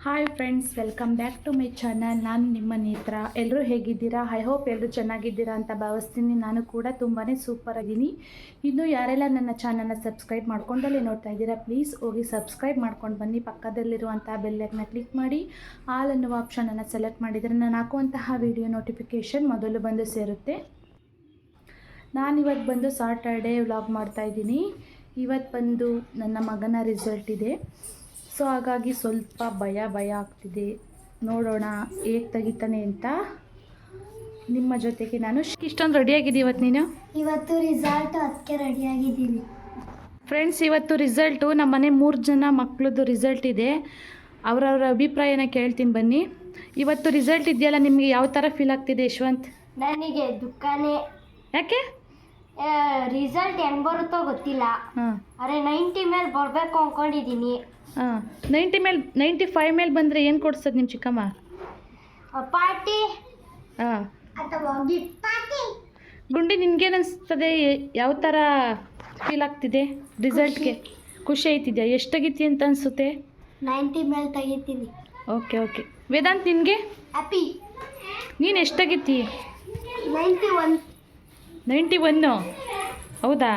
Hi friends, welcome back to my channel. ನಾನು ನಿಮ್ಮ ನೇತ್ರ. ಎಲ್ಲರೂ ಹೇಗಿದ್ದೀರಾ? ಐ ಹೋಪ್ ಎಲ್ಲರೂ ಚೆನ್ನಾಗಿದ್ದೀರಾ ಅಂತ ಭಾವಿಸ್ತೀನಿ. ನಾನು ಕೂಡ ತುಂಬಾ ಸೂಪರ್ ಆಗಿದ್ದೀನಿ. ಇನ್ನು ಯಾರೆಲ್ಲ ನನ್ನ ಚಾನಲ್ನ ಸಬ್ಸ್ಕ್ರೈಬ್ ಮಾಡ್ಕೊಂಡಲ್ಲೇ ನೋಡ್ತಾ ಇದ್ದೀರಾ, ಪ್ಲೀಸ್ ಹೋಗಿ ಸಬ್ಸ್ಕ್ರೈಬ್ ಮಾಡ್ಕೊಂಡು ಬನ್ನಿ. ಪಕ್ಕದಲ್ಲಿರುವಂಥ ಬೆಲ್ಲೈಕನ್ನ ಕ್ಲಿಕ್ ಮಾಡಿ ಆಲ್ ಅನ್ನುವ ಆಪ್ಷನನ್ನು ಸೆಲೆಕ್ಟ್ ಮಾಡಿದರೆ ನಾನು ಹಾಕುವಂತಹ ವಿಡಿಯೋ ನೋಟಿಫಿಕೇಷನ್ ಮೊದಲು ಬಂದು ಸೇರುತ್ತೆ. ನಾನಿವತ್ತು ಬಂದು ಸಾಟರ್ಡೇ ವ್ಲಾಗ್ ಮಾಡ್ತಾಯಿದ್ದೀನಿ. ಇವತ್ತು ಬಂದು ನನ್ನ ಮಗನ ರಿಸಲ್ಟ್ ಇದೆ. ಸೊ ಹಾಗಾಗಿ ಸ್ವಲ್ಪ ಭಯ ಆಗ್ತಿದೆ. ನೋಡೋಣ ಹೇಗೆ ತೆಗಿತಾನೆ ಅಂತ. ನಿಮ್ಮ ಜೊತೆಗೆ ನಾನು ಇಷ್ಟೊಂದು ರೆಡಿಯಾಗಿದ್ದೀನಿ. ಇವತ್ತು ರಿಸಲ್ಟ್ ಅದಕ್ಕೆ ರೆಡಿಯಾಗಿದ್ದೀನಿ ಫ್ರೆಂಡ್ಸ್. ಇವತ್ತು ರಿಸಲ್ಟು ನಮ್ಮ ಮನೆ 3 ಜನ ಮಕ್ಕಳದ್ದು ರಿಸಲ್ಟ್ ಇದೆ. ಅವರವರ ಅಭಿಪ್ರಾಯನ ಕೇಳ್ತೀನಿ ಬನ್ನಿ. ಇವತ್ತು ರಿಸಲ್ಟ್ ಇದೆಯಲ್ಲ, ನಿಮಗೆ ಯಾವ ಥರ ಫೀಲ್ ಆಗ್ತಿದೆ ಯಶವಂತ್? ನನಗೆ ದುಃಖನೇ. ಯಾಕೆ? ರಿಸಲ್ಟ್ ಹೆಂಗೆ ಬರುತ್ತೋ ಗೊತ್ತಿಲ್ಲ. ಅರೆ 90 ಮೇಲೆ ಬರಬೇಕು ಅಂದ್ಕೊಂಡಿದ್ದೀನಿ. 95 ಮೇಲೆ ಬಂದರೆ ಏನು ಕೊಡ್ಸೋದು ನಿಮ್ಮ ಚಿಕ್ಕಮ್ಮ? ಪಾರ್ಟಿ. ಗುಂಡಿ, ನಿನ್ಗೇನು ಅನಿಸ್ತದೆ? ಯಾವ ಥರ ಫೀಲ್ ಆಗ್ತಿದೆ ರಿಸಲ್ಟ್ಗೆ? ಖುಷಿ ಆಯ್ತಿದ್ಯಾ? ಎಷ್ಟು ತೆಗಿತಿ ಅಂತ ಅನಿಸುತ್ತೆ? 90 ಮೇಲೆ ತೆಗಿತೀನಿ. ಓಕೆ. ವೇದಾಂತ್, ನಿನಗೆ? ಹ್ಯಾಪಿ. ನೀನು ಎಷ್ಟು ತೆಗಿತಿ? 91. 91? ಹೌದಾ?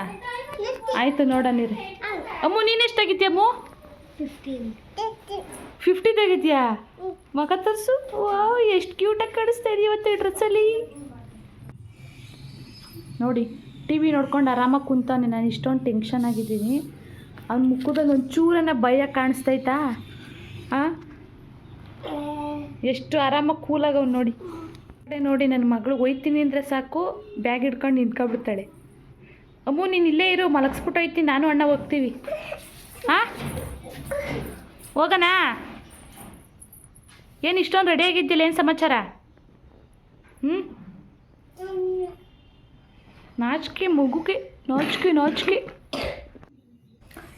ಆಯಿತು, ನೋಡೋಣ. ಅಮ್ಮು, ನೀನು ಎಷ್ಟು ತೆಗಿತೀಯ? ಅಮ್ಮು 50 ತೆಗಿತೀಯಾ? ಮಗ ತರಿಸು. ವಾವ್, ಎಷ್ಟು ಕ್ಯೂಟಾಗಿ ಕಾಣಿಸ್ತಾ ಇದೆಯಾ ಇವತ್ತು ಈ ಡ್ರೆಸ್ಸಲ್ಲಿ. ನೋಡಿ, ಟಿ ವಿ ನೋಡ್ಕೊಂಡು ಆರಾಮಾಗಿ ಕುಂತಾನೆ. ನಾನು ಇಷ್ಟೊಂದು ಟೆನ್ಷನ್ ಆಗಿದ್ದೀನಿ. ಅವ್ನ ಮುಖದಲ್ಲಿ ಒಂಚೂರನ್ನ ಭಯ ಕಾಣಿಸ್ತೈತಾ? ಎಷ್ಟು ಆರಾಮಾಗಿ ಕೂಲಾಗಿ ಅವ್ನು ನೋಡಿ. ನೋಡಿ, ನನ್ನ ಮಗಳು ಒಯ್ತೀನಿ ಅಂದರೆ ಸಾಕು, ಬ್ಯಾಗ್ ಹಿಡ್ಕೊಂಡು ನಿಂತ್ಕೊಬಿಡ್ತಾಳೆ. ಅಮ್ಮು, ನೀನು ಇಲ್ಲೇ ಇರು, ಮಲಗಿಸ್ಬಿಟ್ಟು ಹೋಯ್ತೀನಿ, ನಾನು ಅಣ್ಣ ಹೋಗ್ತೀವಿ. ಹೋಗೋಣ? ಏನು ಇಷ್ಟೊಂದು ರೆಡಿಯಾಗಿದ್ದಿಲ್ಲ? ಏನು ಸಮಾಚಾರ? ನಾಚಿಕೆ ಮಗುಗೆ, ನಾಚಿಕೆ.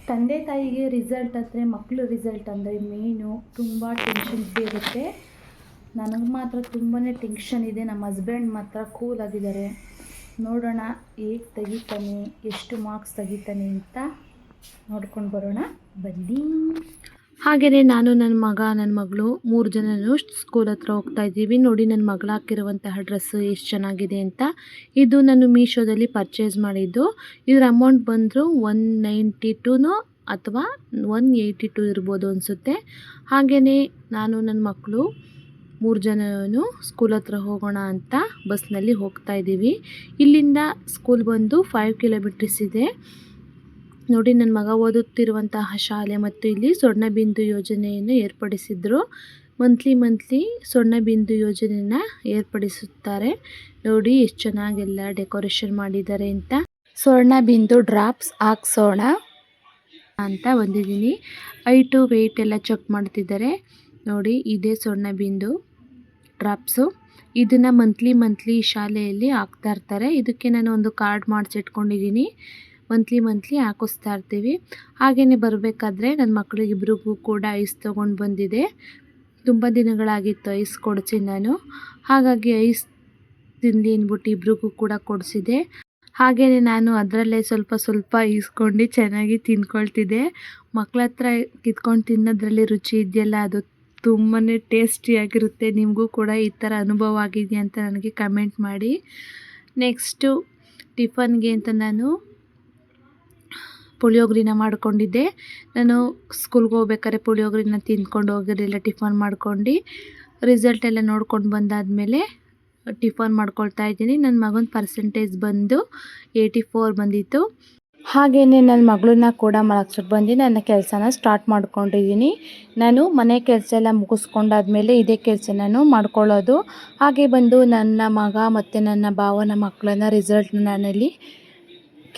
ತಂದೆ ತಾಯಿಗೆ ರಿಸಲ್ಟ್ ಅಂದರೆ, ಮಕ್ಕಳು ರಿಸಲ್ಟ್ ಅಂದರೆ ಮೇಯ್ನು ತುಂಬ ಟೆನ್ಷನ್ ಇರುತ್ತೆ. ನನಗೆ ಮಾತ್ರ ತುಂಬಾ ಟೆನ್ಷನ್ ಇದೆ. ನಮ್ಮ ಹಸ್ಬೆಂಡ್ ಮಾತ್ರ ಕೂಲ್ ಆಗಿದ್ದಾರೆ. ನೋಡೋಣ ಹೇಗೆ ತೆಗಿತಾನೆ, ಎಷ್ಟು ಮಾರ್ಕ್ಸ್ ತೆಗಿತಾನೆ ಅಂತ ನೋಡ್ಕೊಂಡು ಬರೋಣ ಬನ್ನಿ. ಹಾಗೆಯೇ ನಾನು, ನನ್ನ ಮಗ, ನನ್ನ ಮಗಳು 3 ಜನನೂ ಸ್ಕೂಲ್ ಹತ್ರ ಹೋಗ್ತಾ ಇದ್ದೀವಿ. ನೋಡಿ, ನನ್ನ ಮಗಳು ಹಾಕಿರುವಂತಹ ಡ್ರೆಸ್ಸು ಎಷ್ಟು ಚೆನ್ನಾಗಿದೆ ಅಂತ. ಇದು ನಾನು ಮೀಶೋದಲ್ಲಿ ಪರ್ಚೇಸ್ ಮಾಡಿದ್ದು. ಇದರ ಅಮೌಂಟ್ ಬಂದರೂ 192 ಅಥವಾ 182 ಇರ್ಬೋದು ಅನಿಸುತ್ತೆ. ಹಾಗೆಯೇ ನಾನು, ನನ್ನ ಮಕ್ಕಳು 3 ಜನನೂ ಸ್ಕೂಲ್ ಹತ್ರ ಹೋಗೋಣ ಅಂತ ಬಸ್ನಲ್ಲಿ ಹೋಗ್ತಾ ಇದ್ದೀವಿ. ಇಲ್ಲಿಂದ ಸ್ಕೂಲ್ ಬಂದು 5 ಕಿಲೋಮೀಟರ್ಸ್ ಇದೆ. ನೋಡಿ, ನನ್ನ ಮಗ ಓದುತ್ತಿರುವಂತಹ ಶಾಲೆ ಮತ್ತು ಇಲ್ಲಿ ಸ್ವರ್ಣಬಿಂದು ಯೋಜನೆಯನ್ನು ಏರ್ಪಡಿಸಿದ್ರು. ಮಂತ್ಲಿ ಸ್ವರ್ಣಬಿಂದು ಯೋಜನೆಯನ್ನು ಏರ್ಪಡಿಸುತ್ತಾರೆ. ನೋಡಿ ಎಷ್ಟು ಚೆನ್ನಾಗೆಲ್ಲ ಡೆಕೋರೇಷನ್ ಮಾಡಿದ್ದಾರೆ ಅಂತ. ಸ್ವರ್ಣಬಿಂದು ಡ್ರಾಪ್ಸ್ ಹಾಕ್ಸೋಣ ಅಂತ ಬಂದಿದ್ದೀನಿ. ಹೈಟು ವೆಯ್ಟ್ ಎಲ್ಲ ಚೆಕ್ ಮಾಡ್ತಿದ್ದಾರೆ. ನೋಡಿ, ಇದೇ ಸ್ವರ್ಣಬಿಂದು ಡ್ರಾಪ್ಸು. ಇದನ್ನು ಮಂತ್ಲಿ ಶಾಲೆಯಲ್ಲಿ ಹಾಕ್ತಾ ಇರ್ತಾರೆ. ಇದಕ್ಕೆ ನಾನು ಒಂದು ಕಾರ್ಡ್ ಮಾಡಿಸಿಟ್ಕೊಂಡಿದ್ದೀನಿ. ಮಂತ್ಲಿ ಹಾಕಿಸ್ತಾ ಇರ್ತೀವಿ. ಹಾಗೆಯೇ ಬರಬೇಕಾದ್ರೆ ನನ್ನ ಮಕ್ಕಳಿಗಿಬ್ರಿಗೂ ಕೂಡ ಐಸ್ ತೊಗೊಂಡು ಬಂದಿದೆ. ತುಂಬ ದಿನಗಳಾಗಿತ್ತು ಐಸ್ ಕೊಡಿಸಿ ನಾನು. ಹಾಗಾಗಿ ಐಸ್ ತಿನ್ನಲಿ ಅಂದ್ಬಿಟ್ಟು ಇಬ್ರಿಗೂ ಕೂಡ ಕೊಡಿಸಿದೆ. ಹಾಗೆಯೇ ನಾನು ಅದರಲ್ಲೇ ಸ್ವಲ್ಪ ಈಸ್ಕೊಂಡು ಚೆನ್ನಾಗಿ ತಿನ್ಕೊಳ್ತಿದ್ದೆ. ಮಕ್ಕಳ ಹತ್ರ ಕಿತ್ಕೊಂಡು ತಿನ್ನೋದ್ರಲ್ಲಿ ರುಚಿ ಇದೆಯಲ್ಲ, ಅದು ತುಂಬಾ ಟೇಸ್ಟಿಯಾಗಿರುತ್ತೆ. ನಿಮಗೂ ಕೂಡ ಈ ಥರ ಅನುಭವ ಆಗಿದೆಯಾ ಅಂತ ನನಗೆ ಕಮೆಂಟ್ ಮಾಡಿ. ನೆಕ್ಸ್ಟು ಟಿಫನ್ಗೆ ಅಂತ ನಾನು ಪುಳಿಯೋಗರೆನ ಮಾಡ್ಕೊಂಡಿದ್ದೆ. ನಾನು ಸ್ಕೂಲ್ಗೆ ಹೋಗ್ಬೇಕಾದ್ರೆ ಪುಳಿಯೋಗರೆನ ತಿಂದ್ಕೊಂಡು ಹೋಗಿರಲಿಲ್ಲ. ಟಿಫನ್ ಮಾಡ್ಕೊಂಡು ರಿಸಲ್ಟ್ ಎಲ್ಲ ನೋಡ್ಕೊಂಡು ಬಂದಾದಮೇಲೆ ಟಿಫನ್ ಮಾಡ್ಕೊಳ್ತಾ ಇದ್ದೀನಿ. ನನ್ನ ಮಗನ ಪರ್ಸೆಂಟೇಜ್ ಬಂದು 84 ಬಂದಿತ್ತು. ಹಾಗೆಯೇ ನನ್ನ ಮಗಳನ್ನ ಕೂಡ ಮಲಗಿಸ್ಬಿಟ್ಟು ಬಂದು ನನ್ನ ಕೆಲಸನ ಸ್ಟಾರ್ಟ್ ಮಾಡ್ಕೊಂಡಿದ್ದೀನಿ. ನಾನು ಮನೆ ಕೆಲಸ ಎಲ್ಲ ಮುಗಿಸ್ಕೊಂಡಾದ್ಮೇಲೆ ಇದೇ ಕೆಲಸ ನಾನು ಮಾಡ್ಕೊಳ್ಳೋದು. ಹಾಗೆ ಬಂದು ನನ್ನ ಮಗ ಮತ್ತು ನನ್ನ ಭಾವನ ಮಕ್ಕಳನ್ನ ರಿಸಲ್ಟ್ನ ನಾನಲ್ಲಿ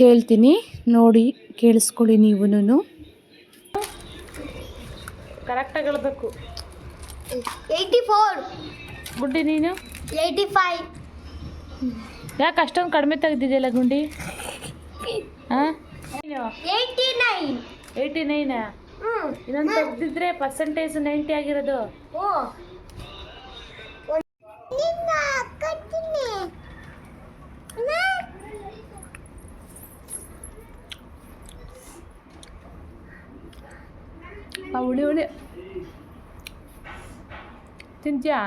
ಕೇಳ್ತೀನಿ. ನೋಡಿ, ಕೇಳಿಸ್ಕೊಳ್ಳಿ ನೀವುನು. ಕರೆಕ್ಟಾಗಿ ಹೇಳಬೇಕು. 84. ಗುಂಡಿ, ನೀನು 85. ಯಾಕೆ ಅಷ್ಟೊಂದು ಕಡಿಮೆ ತೆಗೆದಿದೆಯಲ್ಲ ಗುಂಡಿ? 89. 89? ಇನ್ನೊಂದು ತೆಗೆದಿದ್ರೆ ಪರ್ಸೆಂಟೇಜ್ 90 ಆಗಿರೋದು. ಹುಳಿ ತಿಂತ್ಯಾ?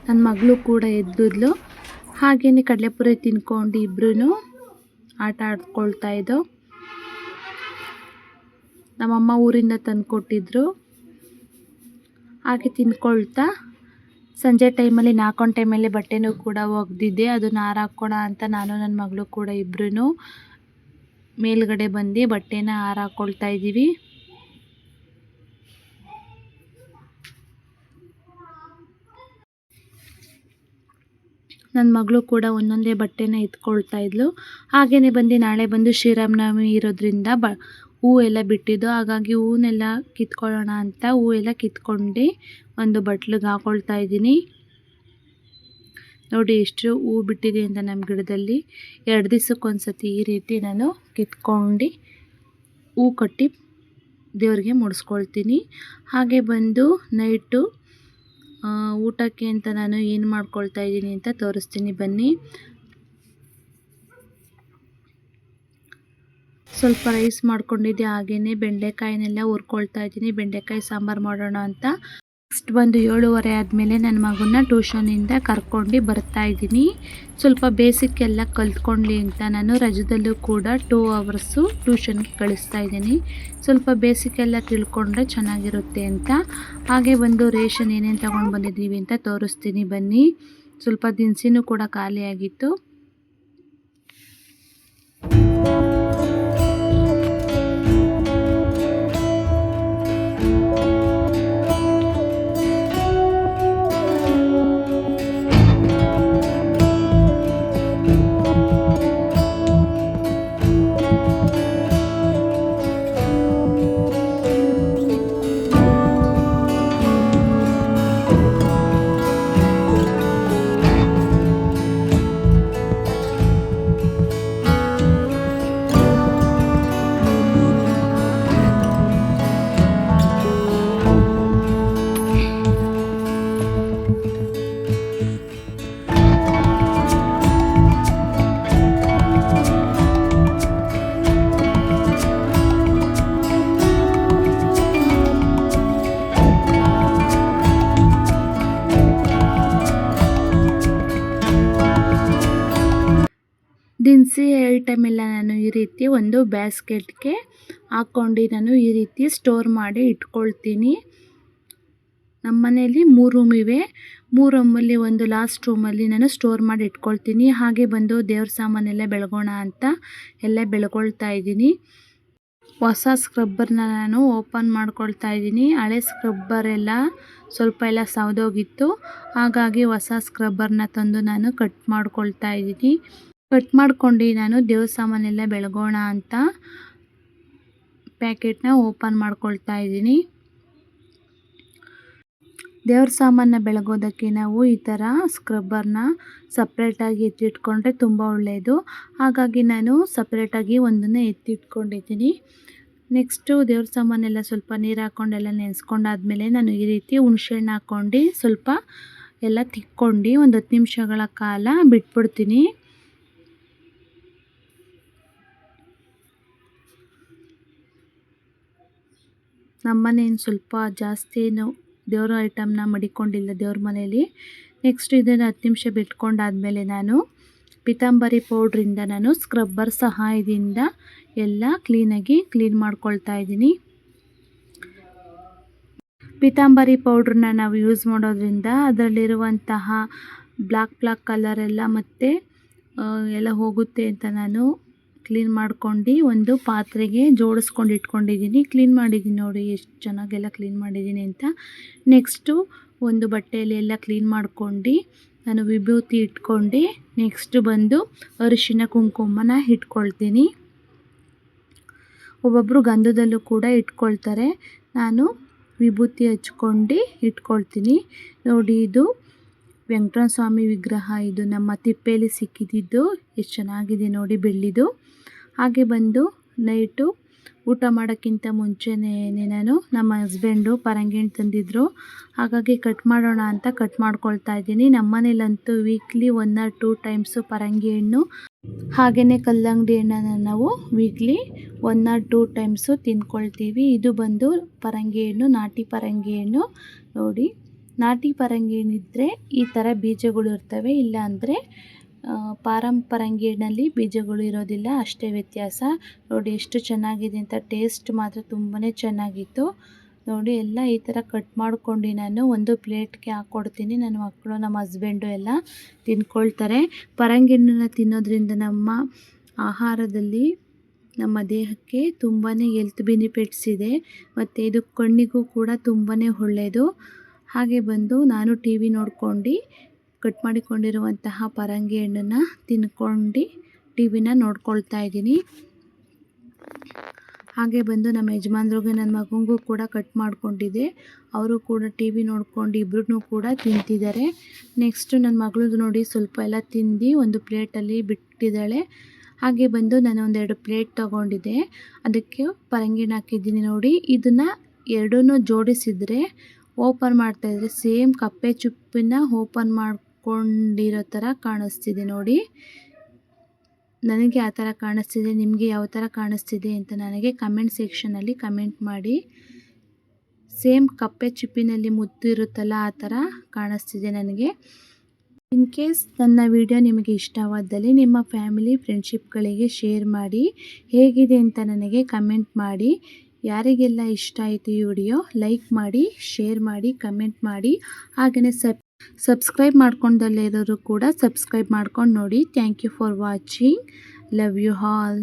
ನನ್ನ ಮಗಳು ಕೂಡ ಎದ್ದಿದ್ಲು. ಹಾಗೆಯೇ ಕಡಲೆಪುರಿ ತಿನ್ಕೊಂಡು ಇಬ್ಬರೂ ಆಟ ಆಡ್ಕೊಳ್ತಾ ಇದ್ದೋ. ನಮ್ಮಮ್ಮ ಊರಿಂದ ತಂದುಕೊಟ್ಟಿದ್ರು. ಹಾಗೆ ತಿನ್ಕೊಳ್ತಾ ಸಂಜೆ ಟೈಮಲ್ಲಿ 4 ಗಂಟೆ ಮೇಲೆ ಬಟ್ಟೆನೂ ಕೂಡ ಒಗೆದಿದ್ದೆ. ಅದನ್ನು ಹಾರಾಕೋಣ ಅಂತ ನಾನು ನನ್ನ ಮಗಳು ಕೂಡ ಇಬ್ಬರೂ ಮೇಲ್ಗಡೆ ಬಂದು ಬಟ್ಟೆನ ಹಾರಾಕೊಳ್ತಾ ಇದ್ದೀವಿ. ನನ್ನ ಮಗಳು ಕೂಡ ಒಂದೊಂದೇ ಬಟ್ಟೆನ ಎತ್ಕೊಳ್ತಾ ಇದ್ಲು. ಹಾಗೆಯೇ ಬಂದು ನಾಳೆ ಬಂದು ಶ್ರೀರಾಮನವಮಿ ಇರೋದ್ರಿಂದ ಹೂವೆಲ್ಲ ಬಿಟ್ಟಿದ್ದು. ಹಾಗಾಗಿ ಹೂವನ್ನೆಲ್ಲ ಕಿತ್ಕೊಳ್ಳೋಣ ಅಂತ ಹೂವೆಲ್ಲ ಕಿತ್ಕೊಂಡು ಒಂದು ಬಟ್ಲಿಗೆ ಹಾಕೊಳ್ತಾ ಇದ್ದೀನಿ. ನೋಡಿ ಎಷ್ಟು ಹೂ ಬಿಟ್ಟಿದೆ ಅಂತ ನಮ್ಮ ಗಿಡದಲ್ಲಿ. 2 ದಿವಸಕ್ಕೊಂದ್ಸತಿ ಈ ರೀತಿ ನಾನು ಕಿತ್ಕೊಂಡು ಹೂ ಕಟ್ಟಿ ದೇವರಿಗೆ ಮುಡಿಸ್ಕೊಳ್ತೀನಿ. ಹಾಗೆ ಬಂದು ನೈಟು ಊಟಕ್ಕೆ ಅಂತ ನಾನು ಏನು ಮಾಡ್ಕೊಳ್ತಾ ಇದ್ದೀನಿ ಅಂತ ತೋರಿಸ್ತೀನಿ ಬನ್ನಿ. ಸ್ವಲ್ಪ ರೈಸ್ ಮಾಡ್ಕೊಂಡಿದ್ದೆ. ಹಾಗೆಯೇ ಬೆಂಡೆಕಾಯಿನೆಲ್ಲ ಹುರ್ಕೊಳ್ತಾ ಇದ್ದೀನಿ. ಬೆಂಡೆಕಾಯಿ ಸಾಂಬಾರು ಮಾಡೋಣ ಅಂತ. ನೆಕ್ಸ್ಟ್ ಬಂದು 7:30 ಆದಮೇಲೆ ನನ್ನ ಮಗನ್ನ ಟ್ಯೂಷನಿಂದ ಕರ್ಕೊಂಡು ಬರ್ತಾ ಇದ್ದೀನಿ. ಸ್ವಲ್ಪ ಬೇಸಿಕ್ ಎಲ್ಲ ಕಲ್ತ್ಕೊಳ್ಳಿ ಅಂತ ನಾನು ರಜದಲ್ಲೂ ಕೂಡ 2 ಅವರ್ಸು ಟ್ಯೂಷನ್ಗೆ ಕಳಿಸ್ತಾ ಇದ್ದೀನಿ. ಸ್ವಲ್ಪ ಬೇಸಿಕ್ ಎಲ್ಲ ತಿಳ್ಕೊಂಡ್ರೆ ಚೆನ್ನಾಗಿರುತ್ತೆ ಅಂತ. ಹಾಗೆ ಬಂದು ರೇಷನ್ ಏನೇನು ತೊಗೊಂಡು ಬಂದಿದ್ದೀವಿ ಅಂತ ತೋರಿಸ್ತೀನಿ ಬನ್ನಿ. ಸ್ವಲ್ಪ ದಿನಸಿನೂ ಕೂಡ ಖಾಲಿಯಾಗಿತ್ತು. ದಿನಸಿ ಐಟಮ್ ಎಲ್ಲ ನಾನು ಈ ರೀತಿ ಒಂದು ಬ್ಯಾಸ್ಕೆಟ್ಗೆ ಹಾಕ್ಕೊಂಡು ನಾನು ಈ ರೀತಿ ಸ್ಟೋರ್ ಮಾಡಿ ಇಟ್ಕೊಳ್ತೀನಿ. ನಮ್ಮ ಮನೆಯಲ್ಲಿ 3 ರೂಮ್ ಇವೆ. 3 ರೂಮಲ್ಲಿ ಒಂದು ಲಾಸ್ಟ್ ರೂಮಲ್ಲಿ ನಾನು ಸ್ಟೋರ್ ಮಾಡಿ ಇಟ್ಕೊಳ್ತೀನಿ. ಹಾಗೆ ಬಂದು ದೇವ್ರ ಸಾಮಾನೆಲ್ಲ ಬೆಳಗೋಣ ಅಂತ ಎಲ್ಲ ಬೆಳ್ಕೊಳ್ತಾ ಇದ್ದೀನಿ. ಹೊಸ ಸ್ಕ್ರಬ್ಬರ್ನ ನಾನು ಓಪನ್ ಮಾಡ್ಕೊಳ್ತಾ ಇದ್ದೀನಿ. ಹಳೆ ಸ್ಕ್ರಬ್ಬರ್ ಎಲ್ಲ ಸ್ವಲ್ಪ ಎಲ್ಲ ಸೌದೋಗಿತ್ತು. ಹಾಗಾಗಿ ಹೊಸ ಸ್ಕ್ರಬ್ಬರ್ನ ತಂದು ನಾನು ಕಟ್ ಮಾಡ್ಕೊಳ್ತಾ ಇದ್ದೀನಿ. ಕಟ್ ಮಾಡ್ಕೊಂಡು ನಾನು ದೇವ್ರ ಸಾಮಾನೆಲ್ಲ ಬೆಳಗೋಣ ಅಂತ ಪ್ಯಾಕೆಟ್ನ ಓಪನ್ ಮಾಡ್ಕೊಳ್ತಾ ಇದ್ದೀನಿ. ದೇವ್ರ ಸಾಮಾನ ಬೆಳಗೋದಕ್ಕೆ ನಾವು ಈ ಥರ ಸ್ಕ್ರಬ್ಬರ್ನ ಸಪ್ರೇಟಾಗಿ ಎತ್ತಿಟ್ಕೊಂಡ್ರೆ ತುಂಬ ಒಳ್ಳೆಯದು. ಹಾಗಾಗಿ ನಾನು ಸಪ್ರೇಟಾಗಿ ಒಂದನ್ನು ಎತ್ತಿಟ್ಕೊಂಡಿದ್ದೀನಿ. ನೆಕ್ಸ್ಟು ದೇವ್ರ ಸಾಮಾನೆಲ್ಲ ಸ್ವಲ್ಪ ನೀರು ಹಾಕ್ಕೊಂಡೆಲ್ಲ ನೆನೆಸ್ಕೊಂಡಾದ್ಮೇಲೆ ನಾನು ಈ ರೀತಿ ಹುಣಸೆಹಣ್ಣು ಹಾಕ್ಕೊಂಡು ಸ್ವಲ್ಪ ಎಲ್ಲ ತಿಕ್ಕೊಂಡು ಒಂದು 10 ನಿಮಿಷಗಳ ಕಾಲ ಬಿಟ್ಬಿಡ್ತೀನಿ. ನಮ್ಮನೇನು ಸ್ವಲ್ಪ ಜಾಸ್ತಿ ಏನು ದೇವ್ರ ಐಟಮ್ನ ಮಡಿಕೊಂಡಿಲ್ಲ ದೇವ್ರ ಮನೇಲಿ. ನೆಕ್ಸ್ಟ್ ಇದನ್ನು 10 ನಿಮಿಷ ಬಿಟ್ಕೊಂಡಾದ್ಮೇಲೆ ನಾನು ಪಿತಾಂಬರಿ ಪೌಡ್ರಿಂದ ನಾನು ಸ್ಕ್ರಬ್ಬರ್ ಸಹಾಯದಿಂದ ಎಲ್ಲ ಕ್ಲೀನಾಗಿ ಕ್ಲೀನ್ ಮಾಡ್ಕೊಳ್ತಾ ಇದ್ದೀನಿ. ಪಿತಾಂಬರಿ ಪೌಡ್ರನ್ನ ನಾವು ಯೂಸ್ ಮಾಡೋದ್ರಿಂದ ಅದರಲ್ಲಿರುವಂತಹ ಬ್ಲ್ಯಾಕ್ ಕಲರ್ ಎಲ್ಲ ಮತ್ತು ಎಲ್ಲ ಹೋಗುತ್ತೆ ಅಂತ ನಾನು ಕ್ಲೀನ್ ಮಾಡ್ಕೊಂಡು ಒಂದು ಪಾತ್ರೆಗೆ ಜೋಡಿಸ್ಕೊಂಡು ಇಟ್ಕೊಂಡಿದ್ದೀನಿ. ಕ್ಲೀನ್ ಮಾಡಿದ್ದೀನಿ ನೋಡಿ ಎಷ್ಟು ಚೆನ್ನಾಗೆಲ್ಲ ಕ್ಲೀನ್ ಮಾಡಿದ್ದೀನಿ ಅಂತ. ನೆಕ್ಸ್ಟು ಒಂದು ಬಟ್ಟೆಯಲ್ಲಿ ಎಲ್ಲ ಕ್ಲೀನ್ ಮಾಡ್ಕೊಂಡು ನಾನು ವಿಭೂತಿ ಇಟ್ಕೊಂಡು ನೆಕ್ಸ್ಟ್ ಬಂದು ಅರಿಶಿನ ಕುಂಕುಮನ ಇಟ್ಕೊಳ್ತೀನಿ. ಒಬ್ಬೊಬ್ಬರು ಗಂಧದಲ್ಲೂ ಕೂಡ ಇಟ್ಕೊಳ್ತಾರೆ. ನಾನು ವಿಭೂತಿ ಹಚ್ಕೊಂಡು ಇಟ್ಕೊಳ್ತೀನಿ. ನೋಡಿ ಇದು ವೆಂಕಟರಮಣ ಸ್ವಾಮಿ ವಿಗ್ರಹ. ಇದು ನಮ್ಮ ತಿಪ್ಪೆಯಲ್ಲಿ ಸಿಕ್ಕಿದ್ದು ಎಷ್ಟು ಚೆನ್ನಾಗಿದೆ ನೋಡಿ ಬೆಳ್ಳಿದು. ಹಾಗೆ ಬಂದು ನೈಟು ಊಟ ಮಾಡೋಕ್ಕಿಂತ ಮುಂಚೆನೇ ನಾನು ನಮ್ಮ ಹಸ್ಬೆಂಡು ಪರಂಗಿ ಹಣ್ಣು ತಂದಿದ್ದರು, ಹಾಗಾಗಿ ಕಟ್ ಮಾಡೋಣ ಅಂತ ಕಟ್ ಮಾಡ್ಕೊಳ್ತಾ ಇದ್ದೀನಿ. ನಮ್ಮ ಮನೇಲಂತೂ ವೀಕ್ಲಿ 1 or 2 ಟೈಮ್ಸು ಪರಂಗಿ ಹಣ್ಣು ಹಾಗೆಯೇ ಕಲ್ಲಂಗಡಿ ಹಣ್ಣನ್ನು ನಾವು ವೀಕ್ಲಿ 1 or 2 ಟೈಮ್ಸು ತಿಂದ್ಕೊಳ್ತೀವಿ. ಇದು ಬಂದು ಪರಂಗಿ ಹಣ್ಣು, ನಾಟಿ ಪರಂಗಿ ಹಣ್ಣು. ನೋಡಿ, ನಾಟಿ ಪರಂಗಿ ಹಣ್ಣಿದ್ದರೆ ಈ ಥರ ಬೀಜಗಳು ಇರ್ತವೆ, ಇಲ್ಲ ಅಂದರೆ ಪರಂಗಿ ಹಣ್ಣಲ್ಲಿ ಬೀಜಗಳು ಇರೋದಿಲ್ಲ, ಅಷ್ಟೇ ವ್ಯತ್ಯಾಸ. ನೋಡಿ ಎಷ್ಟು ಚೆನ್ನಾಗಿದೆ ಅಂತ. ಟೇಸ್ಟ್ ಮಾತ್ರ ತುಂಬಾ ಚೆನ್ನಾಗಿತ್ತು. ನೋಡಿ, ಎಲ್ಲ ಈ ಥರ ಕಟ್ ಮಾಡ್ಕೊಂಡು ನಾನು ಒಂದು ಪ್ಲೇಟ್ಗೆ ಹಾಕ್ಕೊಡ್ತೀನಿ. ನನ್ನ ಮಕ್ಕಳು, ನಮ್ಮ ಹಸ್ಬೆಂಡು ಎಲ್ಲ ತಿಂದ್ಕೊಳ್ತಾರೆ. ಪರಂಗಿ ಹಣ್ಣನ್ನು ತಿನ್ನೋದ್ರಿಂದ ನಮ್ಮ ಆಹಾರದಲ್ಲಿ ನಮ್ಮ ದೇಹಕ್ಕೆ ತುಂಬಾ ಹೆಲ್ತ್ ಬೆನಿಫಿಟ್ಸ್ ಇದೆ, ಮತ್ತು ಇದು ಕಣ್ಣಿಗೂ ಕೂಡ ತುಂಬಾ ಒಳ್ಳೆಯದು. ಹಾಗೆ ಬಂದು ನಾನು ಟಿ ವಿ ನೋಡ್ಕೊಂಡು ಕಟ್ ಮಾಡಿಕೊಂಡಿರುವಂತಹ ಪರಂಗಿ ಹಣ್ಣನ್ನು ತಿನ್ಕೊಂಡು ಟಿ ವಿನ ನೋಡ್ಕೊಳ್ತಾ ಇದ್ದೀನಿ. ಹಾಗೆ ಬಂದು ನಮ್ಮ ಯಜಮಾನ್ರಿಗೂ ನನ್ನ ಮಗನಿಗೂ ಕೂಡ ಕಟ್ ಮಾಡ್ಕೊಂಡಿದ್ದೆ. ಅವರು ಕೂಡ ಟಿ ವಿ ನೋಡ್ಕೊಂಡು ಇಬ್ಬರೂ ಕೂಡ ತಿಂತಿದ್ದಾರೆ. ನೆಕ್ಸ್ಟು ನನ್ನ ಮಗಳದು ನೋಡಿ ಸ್ವಲ್ಪ ಎಲ್ಲ ತಿಂದು ಒಂದು ಪ್ಲೇಟಲ್ಲಿ ಬಿಟ್ಟಿದ್ದಾಳೆ. ಹಾಗೆ ಬಂದು ನಾನು 1-2 ಪ್ಲೇಟ್ ತೊಗೊಂಡಿದ್ದೆ, ಅದಕ್ಕೆ ಪರಂಗಿ ಹಣ್ಣು ಹಾಕಿದ್ದೀನಿ. ನೋಡಿ, ಇದನ್ನು ಎರಡನ್ನೂ ಜೋಡಿಸಿದರೆ ಓಪನ್ ಮಾಡ್ತಾಯಿದ್ರೆ ಸೇಮ್ ಕಪ್ಪೆ ಚಿಪ್ಪನ್ನ ಓಪನ್ ಮಾಡ್ಕೊಂಡಿರೋ ಥರ ಕಾಣಿಸ್ತಿದೆ. ನೋಡಿ, ನನಗೆ ಆ ಥರ ಕಾಣಿಸ್ತಿದೆ. ನಿಮಗೆ ಯಾವ ಥರ ಕಾಣಿಸ್ತಿದೆ ಅಂತ ನನಗೆ ಕಮೆಂಟ್ ಸೆಕ್ಷನಲ್ಲಿ ಕಮೆಂಟ್ ಮಾಡಿ. ಸೇಮ್ ಕಪ್ಪೆ ಚಿಪ್ಪಿನಲ್ಲಿ ಮುತ್ತು ಇರುತ್ತಲ್ಲ, ಆ ಥರ ಕಾಣಿಸ್ತಿದೆ ನನಗೆ. ಇನ್ ಕೇಸ್ ನನ್ನ ವಿಡಿಯೋ ನಿಮಗೆ ಇಷ್ಟವಾದಲ್ಲಿ ನಿಮ್ಮ ಫ್ಯಾಮಿಲಿ ಫ್ರೆಂಡ್ಶಿಪ್ಗಳಿಗೆ ಶೇರ್ ಮಾಡಿ. ಹೇಗಿದೆ ಅಂತ ನನಗೆ ಕಮೆಂಟ್ ಮಾಡಿ. ಯಾರಿಗೆಲ್ಲ ಇಷ್ಟ ಆಯಿತು ಈ ವಿಡಿಯೋ ಲೈಕ್ ಮಾಡಿ, ಶೇರ್ ಮಾಡಿ, ಕಮೆಂಟ್ ಮಾಡಿ. ಹಾಗೆಯೇ ಸಬ್ಸ್ಕ್ರೈಬ್ ಮಾಡ್ಕೊಂಡಲ್ಲೇ ಇರೋರು ಕೂಡ ಸಬ್ಸ್ಕ್ರೈಬ್ ಮಾಡ್ಕೊಂಡು ನೋಡಿ. Thank you for watching. Love you all.